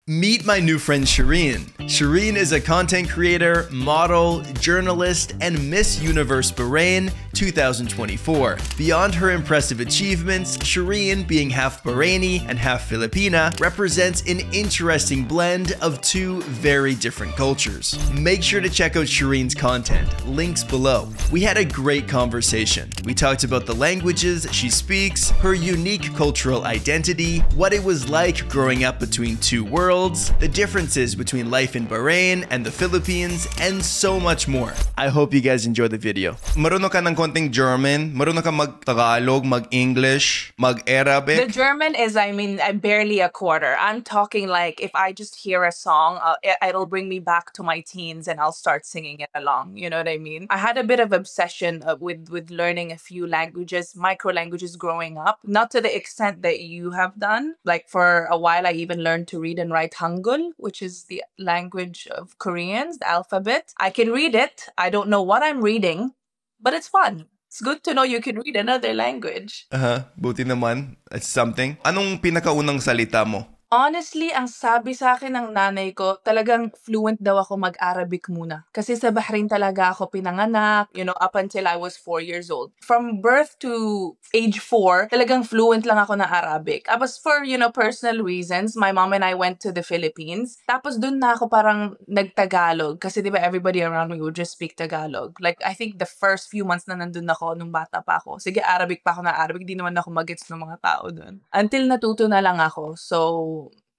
Meet my new friend Shireen. Shireen is a content creator, model, journalist, and Miss Universe Bahrain 2024. Beyond her impressive achievements, Shireen, being half Bahraini and half Filipina, represents an interesting blend of two very different cultures. Make sure to check out Shireen's content, links below. We had a great conversation. We talked about the languages she speaks, her unique cultural identity, what it was like growing up between two worlds, the differences between life in Bahrain and the Philippines, and so much more. I hope you guys enjoy the video. Marunong ka ng konting German? Marunong ka mag-Tagalog, mag-English, mag-Arabic? The German is, I'm barely a quarter. I'm talking like if I just hear a song, it'll bring me back to my teens and I'll start singing it along. You know what I mean? I had a bit of obsession with learning a few languages, micro languages growing up. Not to the extent that you have done. Like for a while, I even learned to read and write Hangul, which is the language of Koreans, the alphabet. I can read it. I don't know what I'm reading, but it's fun. It's good to know you can read another language. Buti naman. It's something. Anong pinakaunang salita mo? Honestly, ang sabi sa akin ng nanay ko, talagang fluent daw ako mag-Arabic muna. Kasi sa Bahrain talaga ako pinanganak, up until I was 4 years old. From birth to age 4, talagang fluent lang ako na Arabic. Tapos for, personal reasons, my mom and I went to the Philippines. Tapos dun na ako parang nag-Tagalog. Kasi diba everybody around me would just speak Tagalog. Like, I think the first few months na nandun ako, nung bata pa ako, sige, Arabic pa ako na Arabic, di naman ako magets ng mga tao dun. Until natuto na lang ako. So,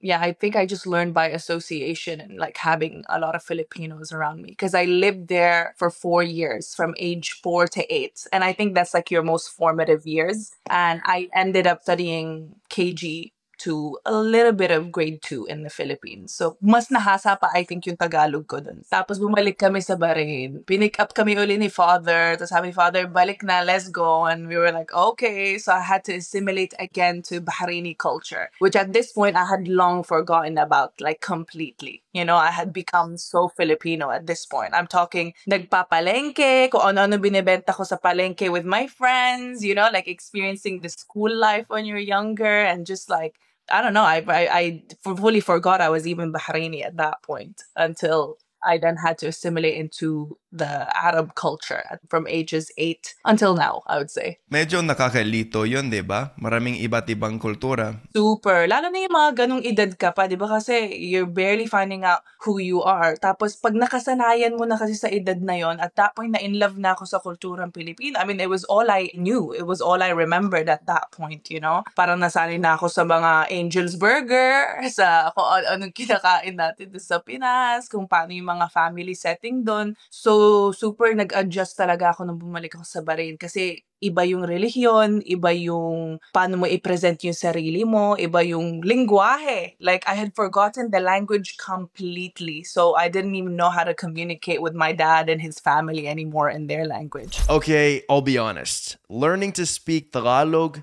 yeah, I think I just learned by association and like having a lot of Filipinos around me because I lived there for 4 years from age 4 to 8. And I think that's like your most formative years. And I ended up studying KG to a little bit of grade 2 in the Philippines. So, mas nahasa pa, I think, yung Tagalog ko dun. Tapos bumalik kami sa Bahrain. Pinick up kami uli ni father. Tapos sabi ni father, balik na, let's go. And we were like, okay. So I had to assimilate again to Bahraini culture, which at this point I had long forgotten about, like completely. I had become so Filipino at this point. I'm talking, nagpapalengke, kung ano-ano binibenta ko sa palengke with my friends, like experiencing the school life when you're younger and just like, I don't know, I fully forgot I was even Bahraini at that point until I then had to assimilate into the Arab culture from ages 8 until now, I would say. Medyo nakakalito yun, di ba? Maraming iba't ibang kultura. Super. Lalo na yung mga ganong edad ka pa, di ba? Kasi you're barely finding out who you are. Tapos pag nakasanayan mo na kasi sa edad na yon, at that point na in love na ako sa kulturang Pilipino. I mean, it was all I knew. It was all I remembered at that point, Parang nasanay na ako sa mga Angel's Burger, sa kung anong kinakain natin sa Pinas, kung paano yung mga family setting doon. So, super nag-adjust talaga ako nung bumalik ako sa Bahrain kasi iba yung relihiyon, iba yung paano mo i-present yung sarili mo, iba yung lingwahe. Like, I had forgotten the language completely. So, I didn't even know how to communicate with my dad and his family anymore in their language. Okay, I'll be honest. Learning to speak Tagalog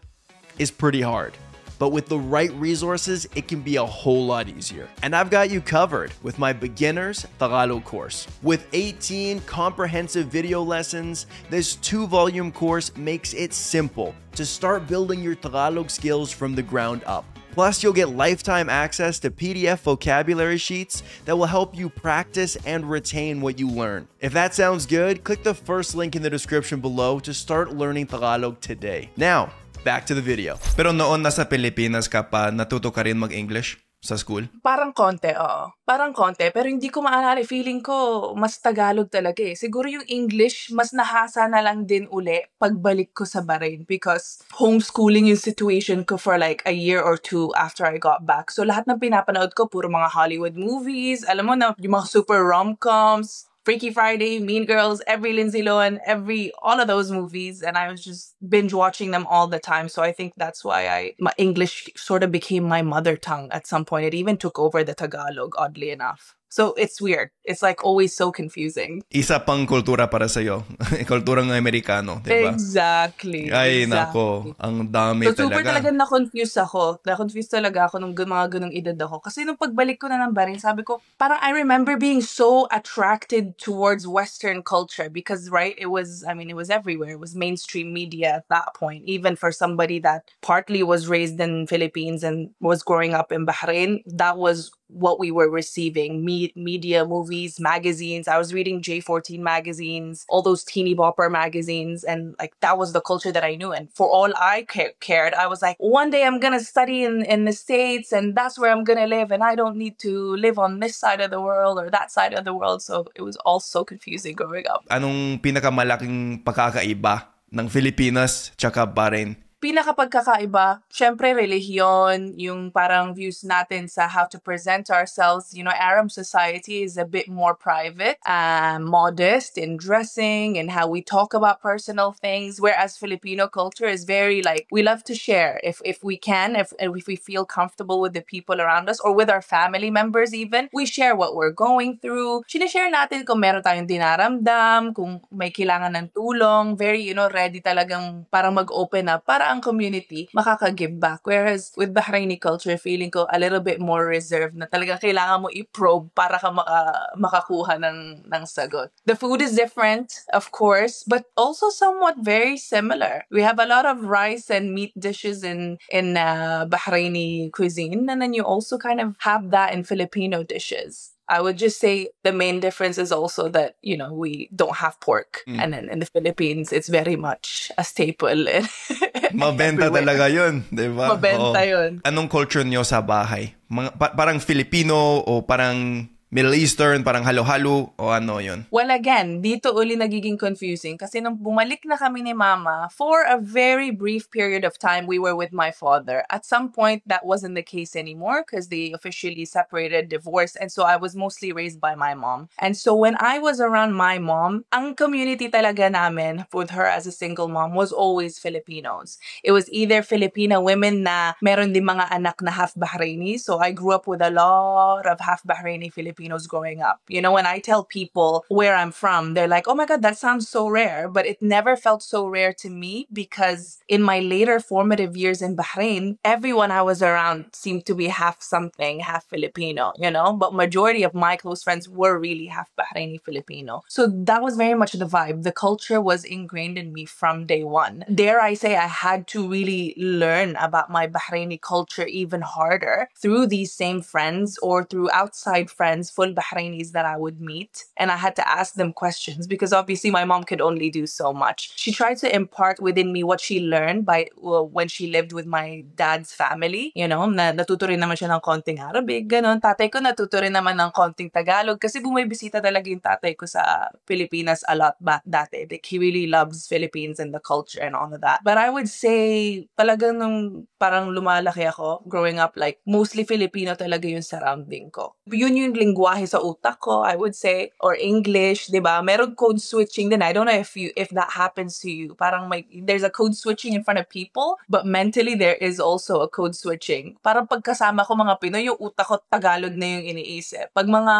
is pretty hard. But with the right resources, it can be a whole lot easier. And I've got you covered with my Beginners Tagalog course. With 18 comprehensive video lessons, this 2-volume course makes it simple to start building your Tagalog skills from the ground up. Plus, you'll get lifetime access to PDF vocabulary sheets that will help you practice and retain what you learn. If that sounds good, click the first link in the description below to start learning Tagalog today. Now, back to the video. Pero noon nasa Pilipinas ka pa, natuto ka rin mag-English sa school? Parang konti, oo. Parang konti, pero hindi ko maalala. Feeling ko, mas Tagalog talaga eh. Siguro yung English, mas nahasa na lang din uli pagbalik ko sa Bahrain because homeschooling yung situation ko for like a year or 2 after I got back. So lahat ng pinapanood ko, puro mga Hollywood movies. Alam mo na, yung mga super rom-coms, Freaky Friday, Mean Girls, every Lindsay Lohan, all of those movies, and I was just binge watching them all the time. So I think that's why my English sort of became my mother tongue at some point. It even took over the Tagalog, oddly enough. So it's weird. It's like always so confusing. Isa pang kultura para sa'yo. Kulturang Amerikano, di ba? Exactly. Ay, nako. Ang dami so, super talaga. Na-confuse ako. Na-confuse talaga ako nung mga ganung edad ako. Kasi nung pagbalik ko na ng Bahrain, sabi ko, parang I remember being so attracted towards Western culture because, right, it was everywhere. It was mainstream media at that point. Even for somebody that partly was raised in Philippines and was growing up in Bahrain, that was what we were receiving, media, movies, magazines. I was reading J14 magazines, all those teeny bopper magazines, and like that was the culture that I knew. And for all I cared, I was like, one day I'm gonna study in the States, and that's where I'm gonna live, and I don't need to live on this side of the world or that side of the world. So it was all so confusing growing up. Anong pinakamalaking pagkakaiba ng Filipinas tsaka Bahrain? Pinakapagkakaiba, syempre relihiyon, yung parang views natin sa how to present ourselves. You know, Arab society is a bit more private, modest in dressing and how we talk about personal things, whereas Filipino culture is very like, we love to share if we can, if we feel comfortable with the people around us or with our family members even. We share what we're going through. Sinishare natin kung meron tayong dinaramdam, kung may kailangan ng tulong, very, you know, ready talagang parang mag-open up para ang community makaka-give back. Whereas with Bahraini culture, feeling ko a little bit more reserved na talagang kailangan mo i-probe para ka makakuha ng sagot. The food is different, of course, but also somewhat very similar. We have a lot of rice and meat dishes in Bahraini cuisine, and then you also kind of have that in Filipino dishes. I would just say the main difference is also that, you know, we don't have pork. And then in the Philippines, it's very much a staple. Mabenta talaga yun, di ba? Mabenta yun. Anong culture nyo sa bahay? Parang Filipino o parang Middle Eastern, parang halo-halo o ano yun? Well, again, dito uli nagiging confusing kasi nung bumalik na kami ni Mama, for a very brief period of time, we were with my father. At some point, that wasn't the case anymore because they officially separated, divorced, and so I was mostly raised by my mom. And so when I was around my mom, ang community talaga namin with her as a single mom was always Filipinos. It was either Filipino women na meron din mga anak na half Bahraini, so I grew up with a lot of half Bahraini Filipinos growing up. You know, when I tell people where I'm from, they're like, oh my God, that sounds so rare. But it never felt so rare to me because in my later formative years in Bahrain, everyone I was around seemed to be half something, half Filipino, you know, but majority of my close friends were really half Bahraini Filipino. So that was very much the vibe. The culture was ingrained in me from day one. Dare I say I had to really learn about my Bahraini culture even harder through these same friends or through outside friends, full Bahrainis that I would meet. And I had to ask them questions because obviously my mom could only do so much. She tried to impart within me what she learned when she lived with my dad's family. You know, natuto rin naman siya ng konting Arabic, ganon. Tatay ko natuto rin naman ng konting Tagalog kasi bumibisita talaga yung tatay ko sa Pilipinas a lot dati. Like, he really loves Philippines and the culture and all of that. But I would say, talagang nung parang lumalaki ako, growing up, like, mostly Filipino talaga yung surrounding ko. Yun yung lingwahe sa utak ko, I would say, or English, di ba? Meron code switching din. I don't know if that happens to you. Parang there's a code switching in front of people, but mentally there is also a code switching. Parang pagkasama ko mga Pinoy, yung utak ko Tagalog na yung iniisip. Pag mga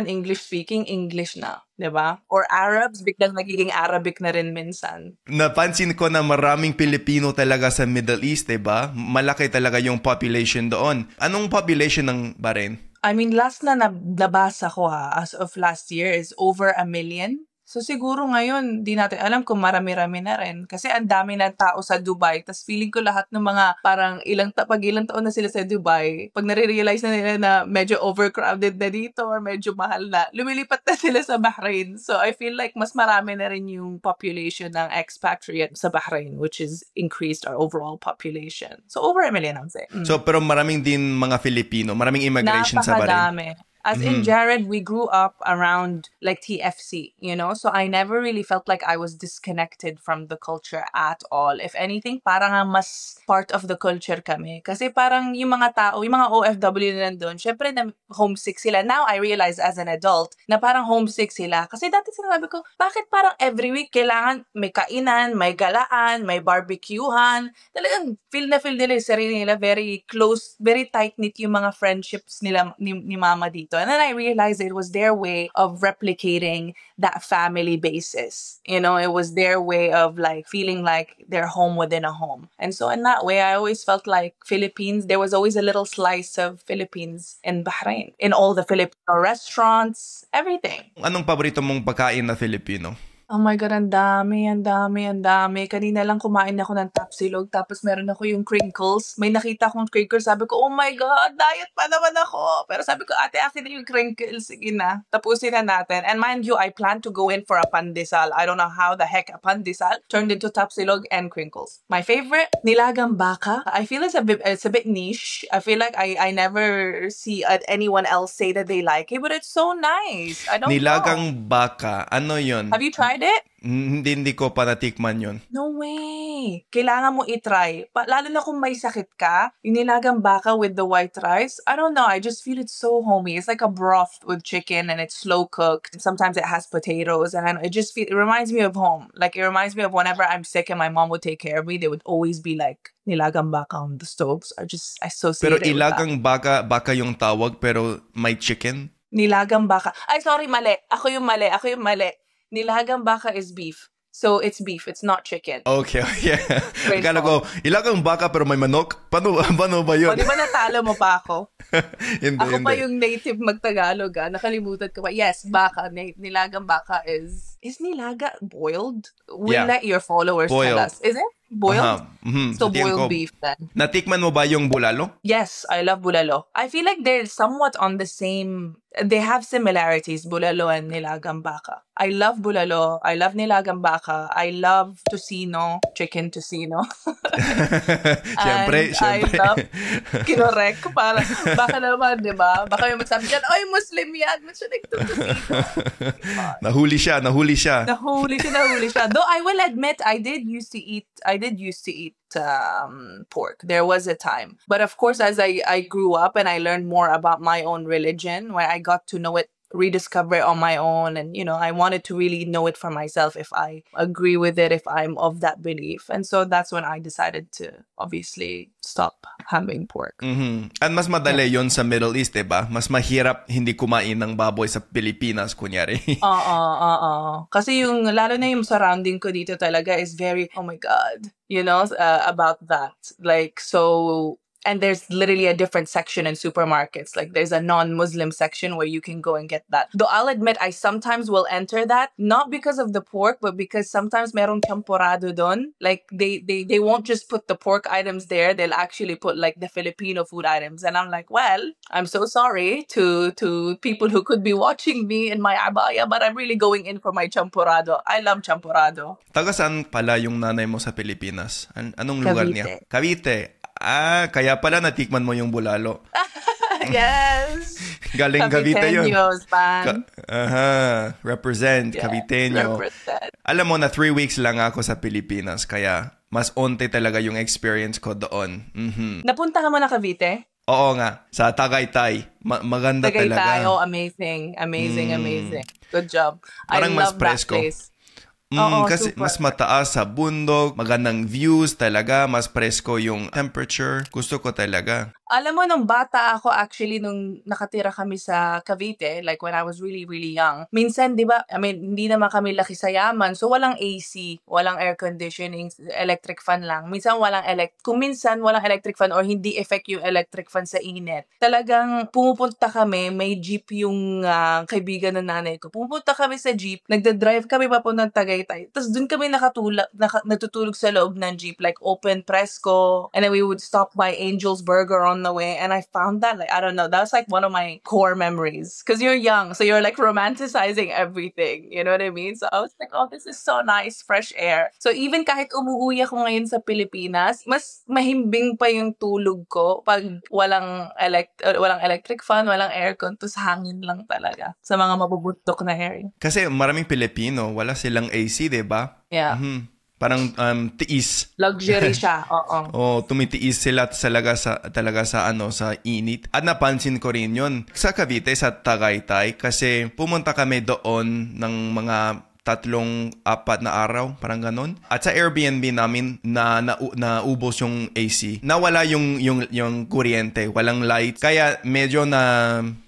English speaking, English na, di ba? Or Arabs, biglang nagiging Arabic na rin minsan. Napansin ko na maraming Pilipino talaga sa Middle East, di ba? Malaki talaga yung population doon. Anong population ng Bahrain? I mean, last na nabasa ko as of last year is over 1 million. So siguro ngayon, di natin alam kung marami-rami na rin. Kasi ang dami ng tao sa Dubai. Tapos feeling ko lahat ng mga parang pag ilang taon na sila sa Dubai, pag nare-realize na nila na medyo overcrowded na dito or medyo mahal na, lumilipat na sila sa Bahrain. So I feel like mas marami na rin yung population ng expatriate sa Bahrain, which is increased our overall population. So over 1 million, I would say. So pero maraming din mga Filipino, maraming immigration sa Bahrain. Napakadami. As in Jared, we grew up around like TFC, you know? So I never really felt like I was disconnected from the culture at all. If anything, parang mas part of the culture kami. Kasi parang yung mga tao, yung mga OFW na nandun, syempre na homesick sila. Now I realize as an adult na parang homesick sila. Kasi dati sinasabi ko, bakit parang every week kailangan may kainan, may galaan, may barbecuehan. Talagang feel nila yung sarili nila, very close, very tight-knit yung mga friendships nila ni Mama dito. And then I realized it was their way of replicating that family basis. You know, it was their way of like feeling like they're home within a home. And so in that way, I always felt like Philippines, there was always a little slice of Philippines in Bahrain. In all the Filipino restaurants, everything. Anong paborito mong pagkain na Filipino? Oh my God, ang dami, ang dami, ang dami. Kanina lang kumain ako ng tapsilog, tapos meron ako yung crinkles. May nakita akong crinkles, sabi ko, oh my God, diet pa naman ako. Pero sabi ko, ate, akin na yung crinkles. Sige na, tapusin na natin. And mind you, I plan to go in for a pandesal. I don't know how the heck a pandesal turned into tapsilog and crinkles. My favorite, nilagang baka. I feel it's a bit niche. I feel like I never see anyone else say that they like it, but it's so nice. I don't know. Nilagang baka, ano yun? Have you tried it? Hindi ko pa natikman yun. No way! Kailangan mo i-try. Lalo na kung may sakit ka, yung nilagang baka with the white rice, I don't know, I just feel it's so homey. It's like a broth with chicken and it's slow cooked. Sometimes it has potatoes and it reminds me of home. Like it reminds me of whenever I'm sick and my mom would take care of me, they would always be like, nilagang baka on the stoves. I associate Pero it with ilagang baka yung tawag pero may chicken? Nilagang baka. Ay, sorry, mali. Ako yung mali. Nilagang baka is beef. So, it's beef. It's not chicken. Okay, yeah. Akala ko, ilagang baka pero may manok? Paano ba yun? O, di ba natalo mo pa ako? Hindi. Pa yung native magtagalog, Nakalimutan ko pa. Yes, baka. Nilagang baka is nilaga boiled? We'll let your followers tell us. Is it? Boiled? So, boiled beef then. Natikman mo ba yung bulalo? Yes, I love bulalo. I feel like they're somewhat on the same... They have similarities, bulalo and nilagang baka. I love bulalo. I love nilagang baka. I love tocino, chicken tocino. Siyempre. I love kinorek. Para, baka naman, di ba? Baka yung magsabi dyan, ay, Muslim yan. Mas siya nagtutocino. Nahuli siya. Nahuli siya. Though I will admit, I did used to eat pork. There was a time. But of course, as I grew up and I learned more about my own religion, where I got to know it, rediscover it on my own, and I wanted to really know it for myself, if I agree with it, if I'm of that belief. And so that's when I decided to obviously stop having pork. At mas madali yon sa Middle East, diba? Mas mahirap hindi kumain ng baboy sa Pilipinas, kunyari. Kasi lalo na yung surrounding ko dito talaga is very, oh my God, about that. Like, so... And there's literally a different section in supermarkets. Like there's a non-Muslim section where you can go and get that. Though I'll admit, I sometimes will enter that, not because of the pork, but because sometimes merong champurrado dun. Like they won't just put the pork items there. They'll actually put like the Filipino food items. And I'm like, well, I'm so sorry to people who could be watching me in my abaya, but I'm really going in for my champurrado. I love champurrado. Taga saan pala yung nanay mo sa Pilipinas? Anong lugar niya? Cavite. Kaya pala natikman mo yung bulalo. Yes. Galing Cavite yun. Represent, yeah, Caviteño. Represent. Alam mo na 3 weeks lang ako sa Pilipinas, kaya mas onte talaga yung experience ko doon. Napunta ka mo na Cavite? Oo nga, sa Tagaytay. Maganda Tagaytay, talaga. amazing. Good job. Parang I love mas presko. that place. Kasi super. mas mataas sa bundok, magandang views talaga, mas presko yung temperature. Gusto ko talaga. Alam mo, nung bata ako, actually, nung nakatira kami sa Cavite, like when I was really, really young, minsan, di ba, hindi naman kami laki sa yaman, so walang AC, walang air conditioning, electric fan lang. Minsan kung minsan walang electric fan or hindi effect yung electric fan sa init, talagang pumupunta kami, may jeep yung kaibigan ng nanay ko. Pumupunta kami sa jeep, nagda-drive kami papuntang Tagaytay, tapos dun kami natutulog sa loob ng jeep, like open presko, and then we would stop by Angel's Burger on the way, and I found that, like, I don't know, that was like one of my core memories, because you're young, so you're like romanticizing everything, you know what I mean? So I was like, oh, this is so nice, fresh air. So even kahit umuwi ako ngayon sa Pilipinas, mas mahimbing pa yung tulog ko pag walang electric fan, walang aircon, tos hangin lang talaga sa mga mabubuntok na area. Kasi maraming Pilipino, wala silang AC, diba? Yeah. Parang tiis. Luxury siya, oo. Tumitiis sila talaga sa init. At napansin ko rin yun sa Cavite, sa Tagaytay, kasi pumunta kami doon ng mga 3-4 na araw, parang ganon. At sa Airbnb namin naubos yung AC. Nawala yung kuryente, walang light. Kaya medyo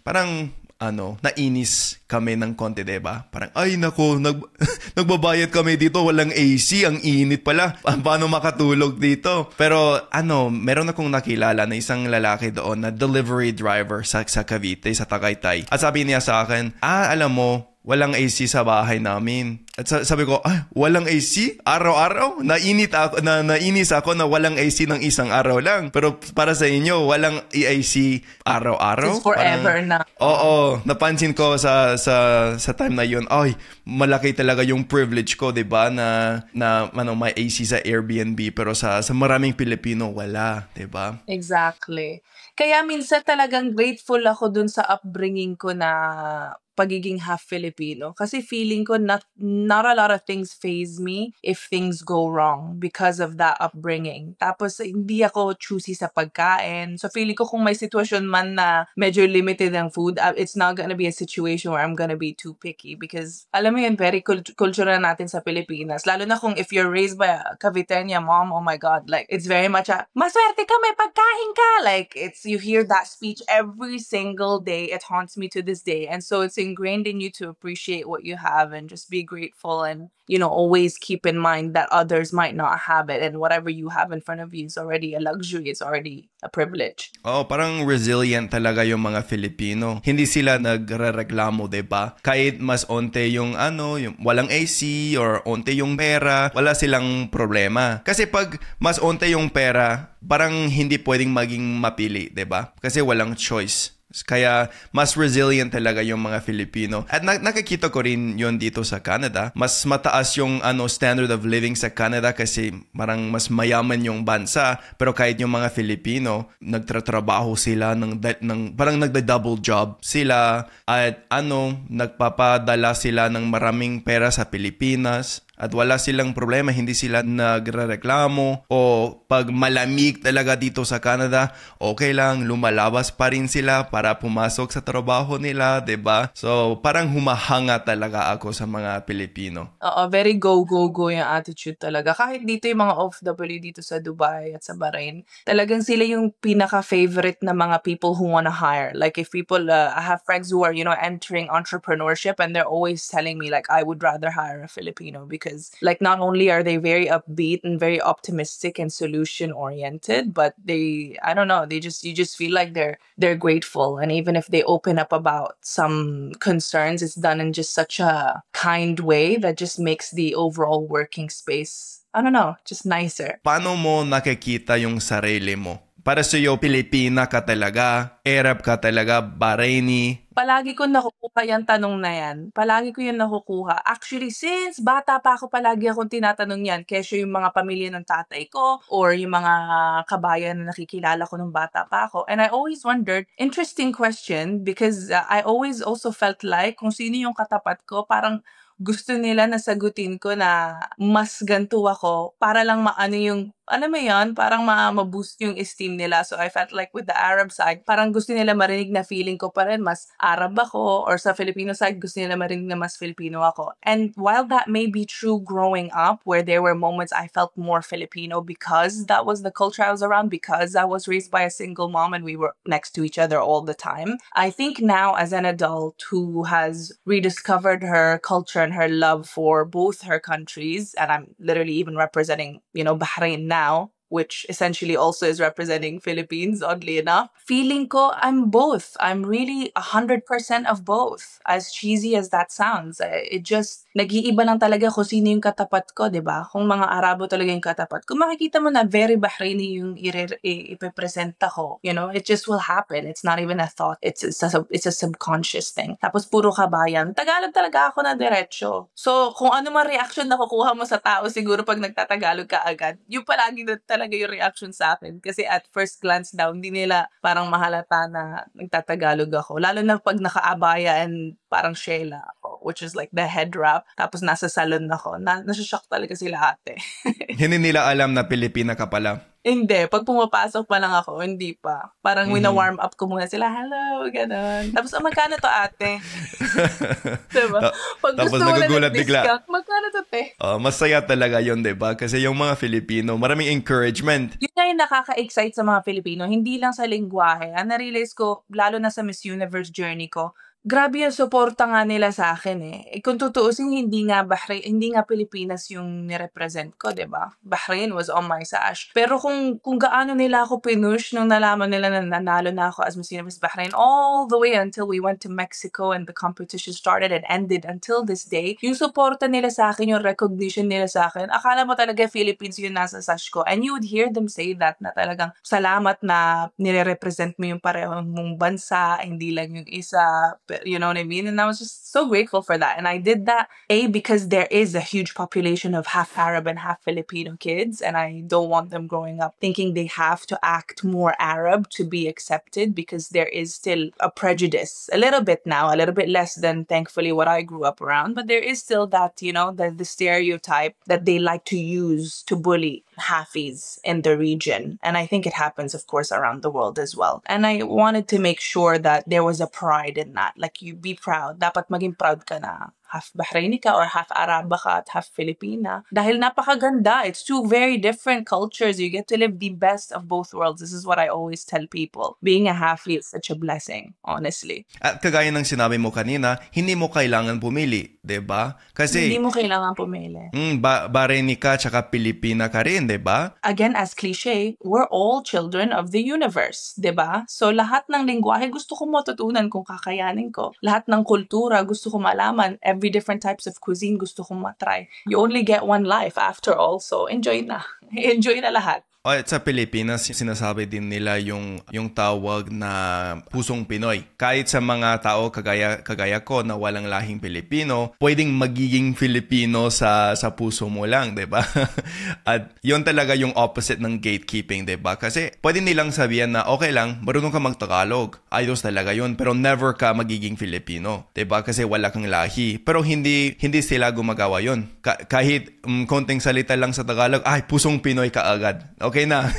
parang nainis kami ng konti, diba? Parang, ay nako, nagbabayad kami dito, walang AC, ang init pala. Paano makatulog dito? Pero, meron akong nakilala na isang lalaki doon na delivery driver sa Cavite, sa Tagaytay. At sabi niya sa akin, alam mo, walang AC sa bahay namin. At sabi ko, walang AC? Araw-araw? Nainis ako na walang AC ng isang araw lang. Pero para sa inyo, walang AC araw-araw? It's forever na. Oo, napansin ko sa time na yun, malaki talaga yung privilege ko, 'di ba, na may AC sa Airbnb, pero sa maraming Pilipino wala, 'di ba? Exactly. Kaya minsan talagang grateful ako dun sa upbringing ko na pagiging half Filipino. Kasi feeling ko not a lot of things faze me if things go wrong because of that upbringing. Tapos hindi ako choosy sa pagkain. So feeling ko kung may sitwasyon man na medyo limited ang food, it's not gonna be a situation where I'm gonna be too picky because alam mo yun, very cultural natin sa Pilipinas. Lalo na kung if you're raised by a Caviteña mom, oh my God, like it's very much maswerte ka, may pagkain ka. Like you hear that speech every single day. It haunts me to this day. And so it's ingrained in you to appreciate what you have and just be grateful and, always keep in mind that others might not have it and whatever you have in front of you is already a luxury, it's already a privilege. Parang resilient talaga yung mga Filipino. Hindi sila nagrereklamo, 'di ba? Kahit mas onte yung yung walang AC or onte yung pera, wala silang problema. Kasi pag mas onte yung pera, parang hindi pwedeng maging mapili, 'di ba? Kasi walang choice. Kaya mas resilient talaga yung mga Filipino. At nakikita ko rin yun dito sa Canada. Mas mataas yung standard of living sa Canada kasi parang mas mayaman yung bansa. Pero kahit yung mga Filipino, nagtatrabaho sila parang nagda-double job sila at nagpapadala sila ng maraming pera sa Pilipinas. At wala silang problema, hindi sila nagrereklamo o pag malamig talaga dito sa Canada, okay lang, lumalabas pa rin sila para pumasok sa trabaho nila, 'di ba? So, parang humahanga talaga ako sa mga Pilipino. Oo, very go yung attitude talaga. Kahit dito yung mga OFW dito sa Dubai at sa Bahrain, talagang sila yung pinaka-favorite na mga people who wanna hire. Like if people, I have friends who are, entering entrepreneurship and they're always telling me like, I would rather hire a Filipino because like not only are they very upbeat and very optimistic and solution oriented, but you just feel like they're grateful, and even if they open up about some concerns, it's done in just such a kind way that just makes the overall working space, just nicer. Paano mo nakikita yung sarili mo? Para sa iyo, Pilipina ka talaga, Arab ka talaga, Bahraini. Palagi ko nakukuha yung tanong na yan. Palagi ko yung nakukuha. Actually, since bata pa ako, palagi akong tinatanong yan. Kesyo yung mga pamilya ng tatay ko or yung mga kabayan na nakikilala ko nung bata pa ako. And I always wondered, interesting question, because I always also felt like kung sino yung katapat ko, parang gusto nila na sagutin ko na mas ganito ako para lang alam mo yun, parang ma-boost yung esteem nila. So I felt like with the Arab side, parang gusto nila marinig na feeling ko pa rin mas Arab ako, or sa Filipino side, gusto nila marinig na mas Filipino ako. And while that may be true growing up, where there were moments I felt more Filipino because that was the culture I was around, because I was raised by a single mom and we were next to each other all the time. I think now as an adult who has rediscovered her culture and her love for both her countries, and I'm literally even representing, Bahrain now, which essentially also is representing Philippines, oddly enough. Feeling ko, I'm both. I'm really 100% of both. As cheesy as that sounds, it just, nag-iiba lang talaga kung sino yung katapat ko, diba? Kung mga Arabo talaga yung katapat ko, makikita mo na very Bahraini yung ipipresenta ko. It just will happen. It's not even a thought. It's a subconscious thing. Tapos puro kabayan. Tagalog talaga ako na diretso. So, kung ano man reaction na kukuha mo sa tao, siguro pag nagtatagalog ka agad, yung palagi na talaga yung reaction sa akin. Kasi at first glance daw, hindi nila parang mahalata na nagtatagalog ako. Lalo na pag nakaabaya and parang Sheila ako, which is like the head wrap. Tapos nasa salon ako. Nasashock talaga sila ate. Hindi nila alam na Pilipina ka pala. Hindi. Pag pumapasok pa lang ako, hindi pa. Parang wina-warm up ko muna sila. Hello, gano'n. Tapos, magkano to ate? Diba? Pag tapos gusto mo nagugulat na bigla. magkano to te? Masaya talaga yun, diba? Kasi yung mga Filipino, maraming encouragement. Yun nga yung nakaka-excite sa mga Filipino. Hindi lang sa lingwahe. Na-realize ko, lalo na sa Miss Universe journey ko, grabe yung suporta nga nila sa akin eh. Kung tutuusin, hindi nga Pilipinas yung nirepresent ko, 'di ba? Bahrain was on my sash. Pero kung gaano nila ako pinush nung nalaman nila na nanalo na ako as Miss Universe Bahrain all the way until we went to Mexico and the competition started and ended until this day, yung suporta nila sa akin, yung recognition nila sa akin, akala mo talaga Philippines yung nasa sash ko. And you would hear them say that na talagang salamat na nire-represent mo yung parehong mong bansa, hindi lang yung isa. You know what I mean? And I was just so grateful for that. And I did that, because there is a huge population of half Arab and half Filipino kids, and I don't want them growing up thinking they have to act more Arab to be accepted, because there is still a prejudice. A little bit now, a little bit less than, thankfully, what I grew up around. But there is still that, the stereotype that they like to use to bully Hafis in the region. And I think it happens, of course, around the world as well. And I wanted to make sure that there was a pride in that. Like, you be proud. Dapat maging proud ka na half Bahraini ka or half Araba ka at half Filipina. Dahil napakaganda. It's two very different cultures. You get to live the best of both worlds. This is what I always tell people. Being a Hafi is such a blessing, honestly. At kagaya ng sinabi mo kanina, hindi mo kailangan pumili, 'di ba? Kasi hindi mo kailangan pumili. Bahraini ka tsaka Pilipina ka rin, 'di ba? Again, as cliche, we're all children of the universe, 'di ba? So lahat ng lengguwahe gusto ko matutunan kung kakayanin ko. Lahat ng kultura gusto ko malaman. Every different types of cuisine gusto kong matry. You only get one life after all, so enjoy na. Enjoy na lahat. At sa Pilipinas, sinasabi din nila yung tawag na pusong Pinoy. Kahit sa mga tao kagaya ko na walang lahing Pilipino, pwedeng magiging Filipino sa puso mo lang, 'di ba? At yun talaga yung opposite ng gatekeeping, 'di ba? Kasi pwede nilang sabihan na okay lang, marunong ka mag-Tagalog. Ayos talaga yun, pero never ka magiging Filipino, 'di ba? Kasi wala kang lahi. Pero hindi sila gumagawa yun. Kahit konting salita lang sa Tagalog, ay pusong Pinoy ka agad. Okay na.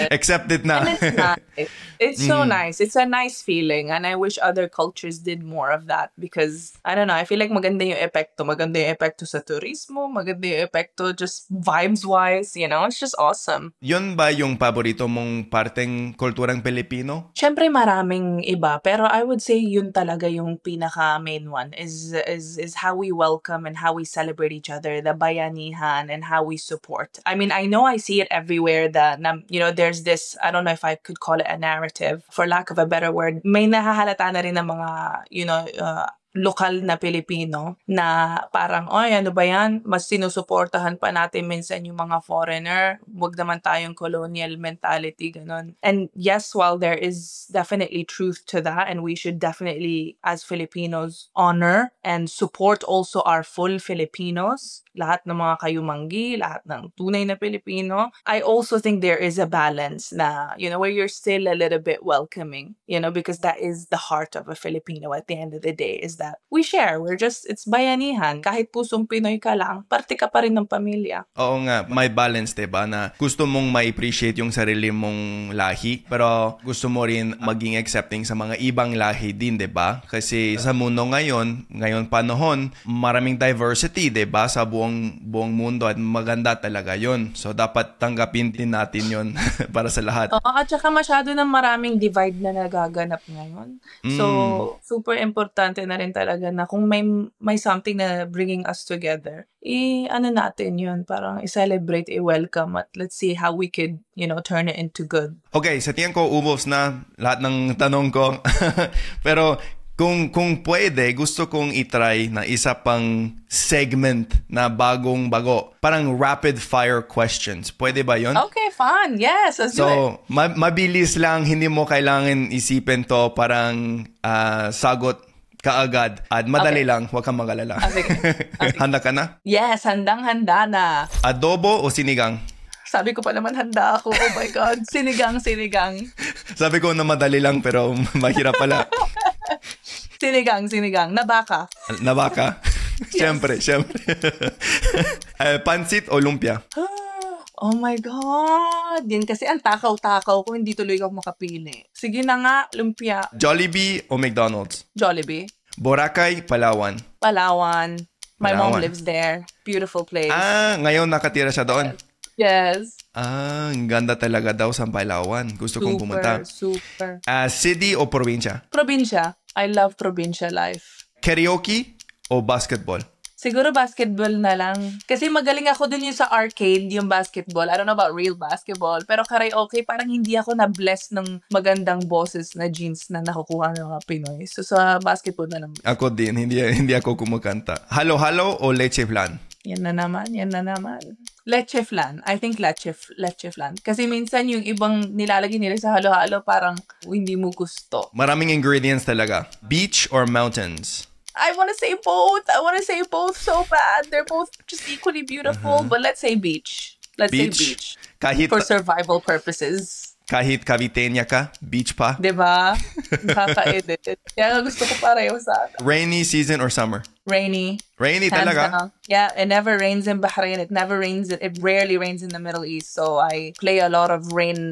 Accept it na. And it's nice. It's so nice. It's a nice feeling, and I wish other cultures did more of that, because I don't know, I feel like maganda yung epekto. Maganda yung epekto sa turismo, maganda yung epekto just vibes-wise, it's just awesome. Yun ba yung paborito mong parteng kulturang Pilipino? Siyempre maraming iba, pero I would say yun talaga yung pinaka main one is how we welcome and how we celebrate each other, the bayanihan, and how we support. I mean, I know I see it everywhere that there's this, I don't know if I could call it a narrative, for lack of a better word. May nahahalata na rin ng mga, lokal na Pilipino na parang, ano ba yan? Mas sinusuportahan pa natin minsan yung mga foreigner. Huwag naman tayong colonial mentality, ganon. And yes, while there is definitely truth to that, and we should definitely, as Filipinos, honor and support also our full Filipinos, lahat ng mga kayumanggi, lahat ng tunay na Pilipino, I also think there is a balance na, where you're still a little bit welcoming, because that is the heart of a Filipino at the end of the day, is that we share. It's bayanihan. Kahit pusong Pinoy ka lang, parte ka pa rin ng pamilya. Oo nga, may balance, diba? Na gusto mong ma-appreciate yung sarili mong lahi, pero gusto mo rin maging accepting sa mga ibang lahi din, diba? Kasi sa mundo ngayon panahon, maraming diversity, diba? Sa buong mundo, at maganda talaga yun. So, dapat tanggapin din natin yun para sa lahat. Oo, at saka masyado ng maraming divide na nagaganap ngayon. So, super importante na rin talaga na kung may something na bringing us together, natin yun, parang i-celebrate, i-welcome, at let's see how we could, turn it into good. Okay, sa tingin ko, ubos na lahat ng tanong ko. Pero, kung pwede, gusto kong itry na isa pang segment na bagong-bago. Parang rapid fire questions. Pwede ba yun? Okay, fun. Yes, let's do it. So, mabilis lang. Hindi mo kailangan isipin to. Parang sagot kaagad. At madali lang. Huwag kang mag-alala. Okay. Handa ka na? Yes, handang-handa na. Adobo o sinigang? Sabi ko pa naman handa ako. Oh my God. Sinigang. Sabi ko na madali lang pero mahirap pala. Sinigang. Nabaka. Siyempre. Pansit o lumpia? Oh my God! Yan kasi ang takaw-takaw ko, hindi tuloy ako makapili. Sige na nga, lumpia. Jollibee o McDonald's? Jollibee. Boracay, Palawan? Palawan. My mom lives there. Beautiful place. Ngayon nakatira siya doon? Yes. Ang ganda talaga daw sa Palawan. Gusto kong pumunta. Super. City o probinsya? Probinsya. I love provincial life. Karaoke o basketball? Siguro basketball na lang. Kasi magaling ako dun yung sa arcade, yung basketball. I don't know about real basketball. Pero karaoke, parang hindi ako na-bless ng magandang boses na jeans na nakukuha ng mga Pinoy. So sa basketball na lang. Ako din, hindi ako kumakanta. Halo-halo o leche flan? Yan na naman. Leche flan. I think leche flan. Kasi minsan yung ibang nilalagay nila sa halo-halo parang hindi mo gusto. Maraming ingredients talaga. Beach or mountains? I want to say both so bad. They're both just equally beautiful. But let's say beach. Let's say beach. Kahit, For survival purposes. kahit Caviteña ka, beach pa? Diba? Nakaka-edit. Kaya gusto ko pareho sa Rainy season or summer? rainy. Rainy Hands talaga? down. Yeah, it never rains in Bahrain. It rarely rains in the Middle East. So I play a lot of rain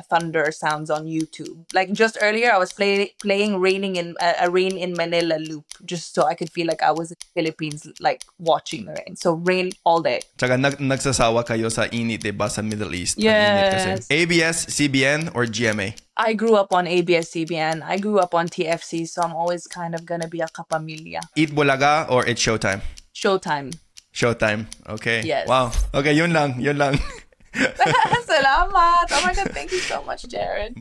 thunder sounds on YouTube. Like just earlier, I was playing rain in Manila loop just so I could feel like I was in the Philippines, like watching the rain. So rain all day. Tsaka nagsasawa kayo sa init, diba, sa Middle East? Yes. Ang init kasi. ABS-CBN or GMA? I grew up on ABS-CBN. I grew up on TFC, so I'm always kind of gonna be a kapamilya. Eat Bulaga or It's Showtime? Showtime. Showtime. Okay. Yes. Wow. Okay, yun lang. Salamat. Oh my God, thank you so much, Jared.